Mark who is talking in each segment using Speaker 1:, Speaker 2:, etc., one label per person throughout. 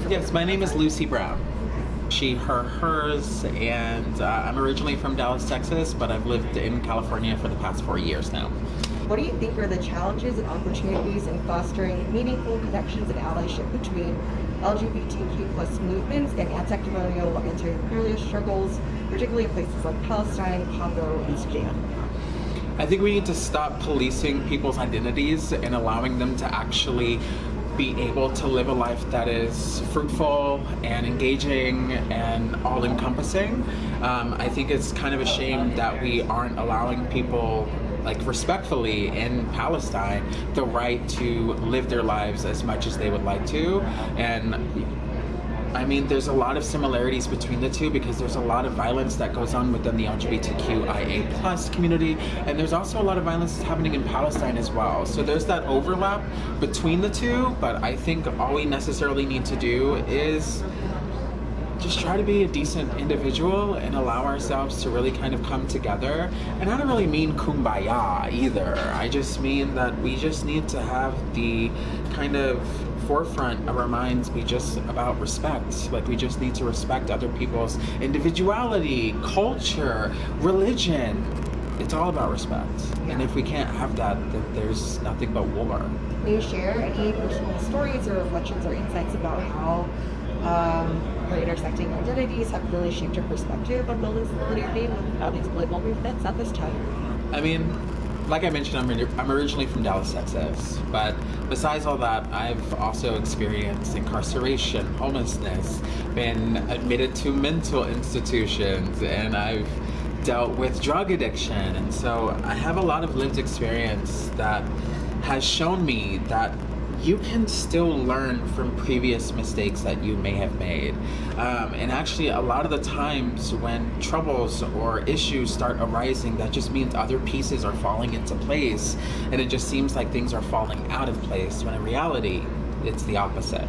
Speaker 1: Yes, my name is Lucy Brown. She, her, hers, and I'm originally from Dallas, Texas, but I've lived in California for the past 4 years now.
Speaker 2: What do you think are the challenges and opportunities in fostering meaningful connections and allyship between LGBTQ plus movements and anti-colonial, anti-imperialist struggles, particularly in places like Palestine, Congo, and Sudan?
Speaker 1: I think we need to stop policing people's identities and allowing them to actually be able to live a life that is fruitful and engaging and all-encompassing. I think it's kind of a shame that we aren't allowing people, like, respectfully in Palestine, the right to live their lives as much as they would like to. And I mean, there's a lot of similarities between the two because there's a lot of violence that goes on within the LGBTQIA plus community, and there's also a lot of violence that's happening in Palestine as well. So there's that overlap between the two, but I think all we necessarily need to do is just try to be a decent individual and allow ourselves to really kind of come together. And I don't really mean kumbaya either. I just mean that we just need to have the kind of forefront of our minds be just about respect. Like, we just need to respect other people's individuality, culture, religion. It's all about respect.
Speaker 2: Yeah.
Speaker 1: And if we can't have that, then there's nothing but war.
Speaker 2: Can you share any personal stories or reflections or insights about how the intersecting identities have really shaped your perspective on building solidarity with all these political movements at this time?
Speaker 1: I mean, like I mentioned, I'm originally from Dallas, Texas, but besides all that, I've also experienced incarceration, homelessness, been admitted to mental institutions, and I've dealt with drug addiction. And so I have a lot of lived experience that has shown me that you can still learn from previous mistakes that you may have made. And actually, a lot of the times when troubles or issues start arising, that just means other pieces are falling into place, and it just seems like things are falling out of place, when in reality, it's the opposite.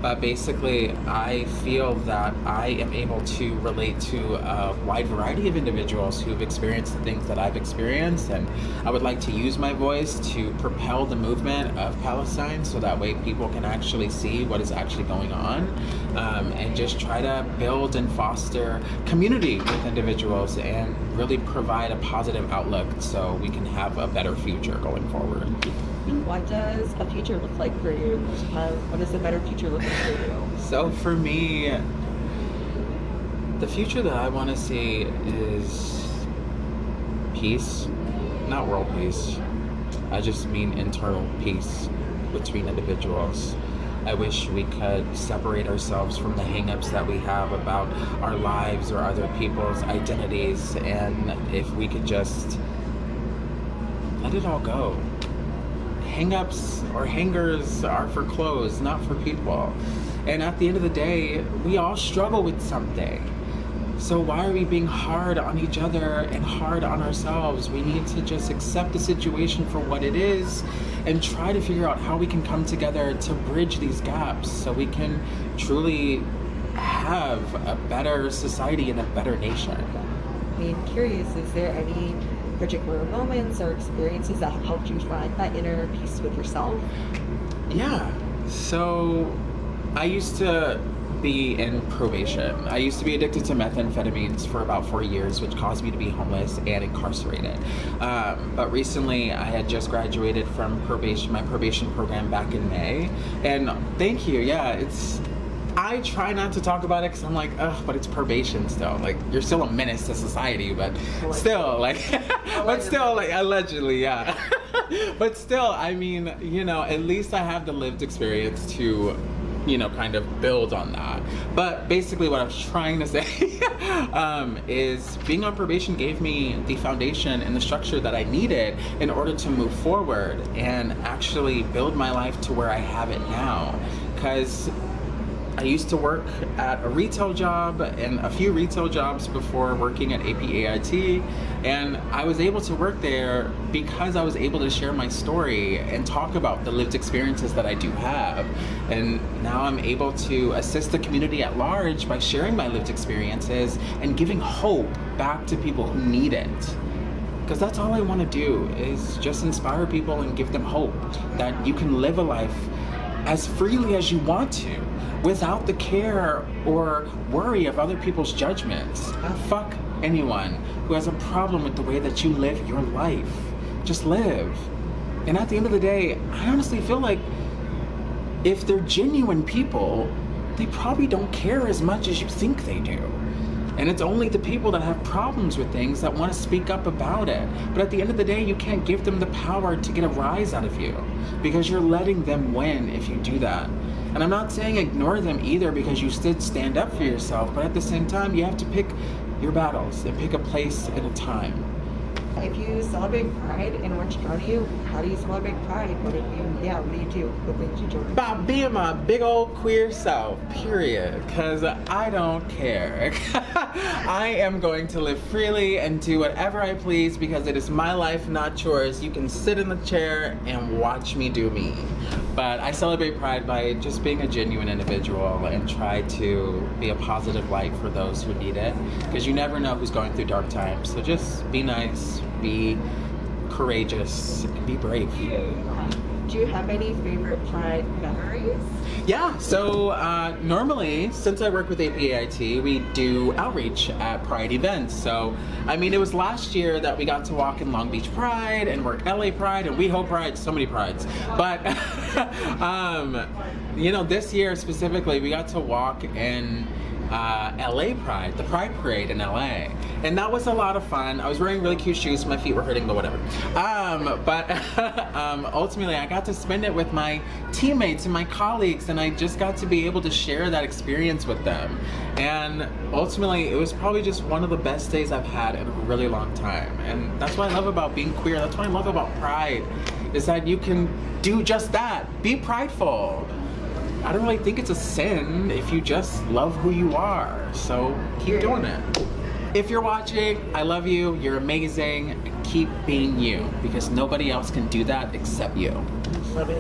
Speaker 1: But basically, I feel that I am able to relate to a wide variety of individuals who've experienced the things that I've experienced, and I would like to use my voice to propel the movement of Palestine so that way people can actually see what is actually going on, and just try to build and foster community with individuals and really provide a positive outlook so we can have a better future going forward.
Speaker 2: What does a future look like for you? What does a better future look like for you?
Speaker 1: So for me, the future that I want to see is peace, not world peace. I just mean internal peace between individuals. I wish we could separate ourselves from the hang-ups that we have about our lives or other people's identities, and if we could just let it all go. Hang-ups or hangers are for clothes, not for people. And at the end of the day, we all struggle with something. So why are we being hard on each other and hard on ourselves? We need to just accept the situation for what it is and try to figure out how we can come together to bridge these gaps so we can truly have a better society and a better nation.
Speaker 2: I'm curious, is there any particular moments or experiences that have helped you find that inner peace with yourself?
Speaker 1: Yeah, so I used to be in probation. I used to be addicted to methamphetamines for about 4 years, which caused me to be homeless and incarcerated. But recently I had just graduated from my probation program back in May. And thank you, yeah, I try not to talk about it because I'm like, ugh, but it's probation still. Like, you're still a menace to society, but still, like, but still, like, allegedly, yeah. But still, I mean, you know, at least I have the lived experience to, you know, kind of build on that. But basically what I was trying to say is being on probation gave me the foundation and the structure that I needed in order to move forward and actually build my life to where I have it now. Because I used to work at a retail job and a few retail jobs before working at APAIT, and I was able to work there because I was able to share my story and talk about the lived experiences that I do have. And now I'm able to assist the community at large by sharing my lived experiences and giving hope back to people who need it. Because that's all I want to do, is just inspire people and give them hope that you can live a life as freely as you want to, without the care or worry of other people's judgments. Fuck anyone who has a problem with the way that you live your life. Just live. And at the end of the day, I honestly feel like if they're genuine people, they probably don't care as much as you think they do. And it's only the people that have problems with things that want to speak up about it. But at the end of the day, you can't give them the power to get a rise out of you, because you're letting them win if you do that. And I'm not saying ignore them either, because you should stand up for yourself, but at the same time, you have to pick your battles and pick a place and a time.
Speaker 2: If you celebrate Pride in Orange County, how do you celebrate Pride? What do you do? What made you join?
Speaker 1: About being my big old queer self, period. Because I don't care. I am going to live freely and do whatever I please, because it is my life, not yours. You can sit in the chair and watch me do me. But I celebrate Pride by just being a genuine individual and try to be a positive light for those who need it. Because you never know who's going through dark times. So just be nice, be courageous, and be brave.
Speaker 2: Do you have any favorite Pride memories?
Speaker 1: Yeah, so normally, since I work with APAIT, we do outreach at Pride events. So, I mean, it was last year that we got to walk in Long Beach Pride and work LA Pride and WeHo Pride, so many prides. But, you know, this year specifically, we got to walk in LA Pride, the Pride Parade in LA. And that was a lot of fun. I was wearing really cute shoes, so my feet were hurting, but whatever. But ultimately, I got to spend it with my teammates and my colleagues, and I just got to be able to share that experience with them. And ultimately, it was probably just one of the best days I've had in a really long time. And that's what I love about being queer. That's what I love about Pride, is that you can do just that. Be prideful. I don't really think it's a sin if you just love who you are. So keep doing it. If you're watching, I love you. You're amazing. Keep being you, because nobody else can do that except you.
Speaker 2: Love it.